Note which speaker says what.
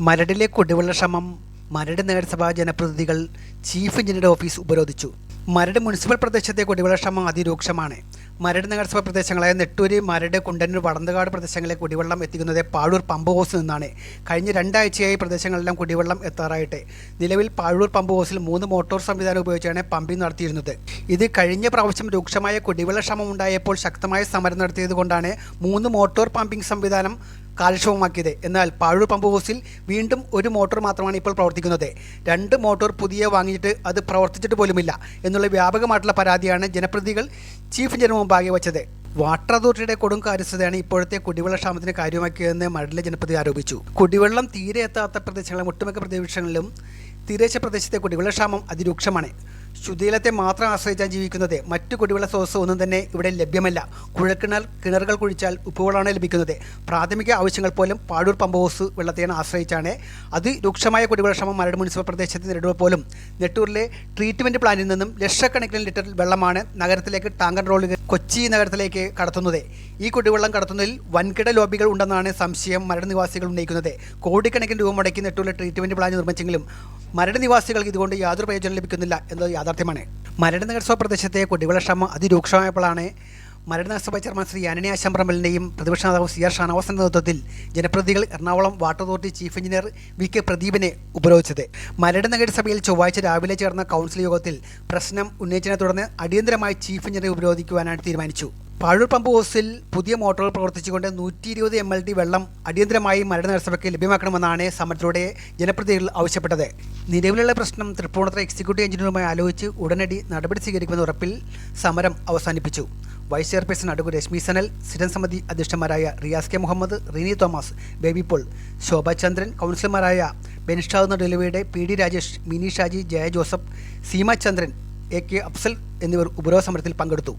Speaker 1: മരടിലെ കുടിവെള്ളക്ഷാമം മരട് നഗരസഭാ ജനപ്രതിനിധികൾ ചീഫ് എഞ്ചിനീയറുടെ ഓഫീസ് ഉപരോധിച്ചു. മരട് മുനിസിപ്പൽ പ്രദേശത്തെ കുടിവെള്ളക്ഷാമം അതിരൂക്ഷമാണ്. മരട് നഗരസഭാ പ്രദേശങ്ങളായ നെട്ടൂര്, മരട്, കുണ്ടന്നൂർ, വടന്തകാട് പ്രദേശങ്ങളിലെ കുടിവെള്ളം എത്തിക്കുന്നത് പാഴൂർ പമ്പ് ഹൗസിൽ നിന്നാണ്. കഴിഞ്ഞ 2 ആഴ്ചയായി പ്രദേശങ്ങളെല്ലാം കുടിവെള്ളം എത്താറായിട്ട്. നിലവിൽ പാഴൂർ പമ്പ് ഹൗസിൽ 3 മോട്ടോർ സംവിധാനം ഉപയോഗിച്ചാണ് പമ്പിംഗ് നടത്തിയിരുന്നത്. ഇത് കഴിഞ്ഞ പ്രാവശ്യം രൂക്ഷമായ കുടിവെള്ളക്ഷാമം ഉണ്ടായപ്പോൾ ശക്തമായ സമരം നടത്തിയതുകൊണ്ടാണ് 3 മോട്ടോർ പമ്പിംഗ് സംവിധാനം കാര്യക്ഷമമാക്കിയത്. എന്നാൽ പാഴൂർ പമ്പ് ഹൗസിൽ വീണ്ടും 1 മോട്ടോർ മാത്രമാണ് ഇപ്പോൾ പ്രവർത്തിക്കുന്നത്. 2 മോട്ടോർ പുതിയ വാങ്ങിയിട്ട് അത് പ്രവർത്തിച്ചിട്ട് പോലുമില്ല എന്നുള്ള വ്യാപകമായിട്ടുള്ള പരാതിയാണ് ജനപ്രതിനിധികൾ ചീഫ് എഞ്ചിനീയർ മുമ്പാകെ വച്ചത്. വാട്ടർ അതോറിറ്റിയുടെ കൊടും കാര്യസ്ഥതയാണ് ഇപ്പോഴത്തെ കുടിവെള്ള ക്ഷാമത്തിന് കാര്യമാക്കിയതെന്ന് മരടിലെ ജനപ്രതിനിധി ആരോപിച്ചു. കുടിവെള്ളം തീരെ എത്താത്ത പ്രദേശങ്ങളിലും ഒട്ടുമിക്ക പ്രദേശങ്ങളിലും തീരദേശ പ്രദേശത്തെ കുടിവെള്ളക്ഷാമം അതിരൂക്ഷമാണ്. ശുദ്ധജലത്തെ മാത്രം ആശ്രയിച്ചാണ് ജീവിക്കുന്നത്. മറ്റു കുടിവെള്ള സ്രോതസ് ഒന്നും തന്നെ ഇവിടെ ലഭ്യമല്ല. കിണറുകൾ കുഴിച്ചാൽ ഉപ്പുവെള്ളമാണ് ലഭിക്കുന്നത്. പ്രാഥമിക ആവശ്യങ്ങൾ പോലും പാഴൂർ പമ്പ് ഹൗസ് വെള്ളത്തെയാണ് ആശ്രയിച്ചാണ്. അതിരൂക്ഷമായ കുടിവെള്ളക്ഷാമം മരട് മുനിസിപ്പൽ പ്രദേശത്ത് നേരിടുമ്പോൾ പോലും നെട്ടൂരിലെ ട്രീറ്റ്മെൻറ്റ് പ്ലാന്റിൽ നിന്നും ലക്ഷക്കണക്കിന് ലിറ്റർ വെള്ളമാണ് നഗരത്തിലേക്ക് ടാങ്കർ റോളുകൾ കൊച്ചി നഗരത്തിലേക്ക് കടത്തുന്നത്. ഈ കുടിവെള്ളം കടത്തുന്നതിൽ വൻകിട ലോബികൾ ഉണ്ടെന്നാണ് സംശയം മരട് നിവാസികൾ ഉന്നയിക്കുന്നത്. കോടിക്കണക്കിന് രൂപ മുടക്കി നെട്ടൂരിലെ ട്രീറ്റ്മെൻറ്റ് പ്ലാന്റ് നിർമ്മിച്ചെങ്കിലും മരട് നിവാസികൾക്ക് ഇതുകൊണ്ട് യാതൊരു പ്രയോജനം ലഭിക്കുന്നില്ല എന്നത് യാഥാർത്ഥ്യമാണ്. മരട് നഗരസഭാ പ്രദേശത്തെ കുടിവെള്ളക്ഷാമം അതിരൂക്ഷമായപ്പോഴാണ് മരട് നഗരസഭാ ചെയർമാൻ ശ്രീ ആന്റണി ആശംപറമ്പലിൻ്റെയും പ്രതിപക്ഷ നേതാവ് സി ആർ ഷാനവാസിൻ്റെ നേതൃത്വത്തിൽ ജനപ്രതിനിധികൾ Ernakulam water authority chief engineer V K പ്രദീപിനെ ഉപരോധിച്ചത്. മരട് നഗരസഭയിൽ ചൊവ്വാഴ്ച രാവിലെ ചേർന്ന കൗൺസിൽ യോഗത്തിൽ പ്രശ്നം ഉന്നയിച്ചതിനെ തുടർന്ന് അടിയന്തരമായി ചീഫ് എഞ്ചിനീയറെ ഉപരോധിക്കുവാനായിട്ട് തീരുമാനിച്ചു. പാഴൂർ പമ്പ് ഹൗസിൽ പുതിയ മോട്ടോറുകൾ പ്രവർത്തിച്ചുകൊണ്ട് 120 MLD വെള്ളം അടിയന്തരമായി മരട് നഗരസഭയ്ക്ക് ലഭ്യമാക്കണമെന്നാണ് സമരത്തിലൂടെ ജനപ്രതിനിധികൾ ആവശ്യപ്പെട്ടത്. നിലവിലുള്ള പ്രശ്നം തൃപ്പൂണിത്തുറ എക്സിക്യൂട്ടീവ് എഞ്ചിനീയറുമായി ആലോചിച്ച് ഉടനടി നടപടി സ്വീകരിക്കുമെന്ന ഉറപ്പിൽ സമരം അവസാനിപ്പിച്ചു. Vice chairperson advocate Reshmi Sanal, സ്ഥിരം സമിതി അധ്യക്ഷന്മാരായ റിയാസ് കെ മുഹമ്മദ്, റീനി തോമസ്, ബേബി പോൾ, ശോഭ ചന്ദ്രൻ, കൗൺസിലർമാരായ ബെൻഷാദ് ഡെലിവയുടെ P D Rajesh, Mini Shaji, Jaya Joseph, Seema Chandran, A K Afsal എന്നിവർ ഉപരോധ സമരത്തിൽ പങ്കെടുത്തു.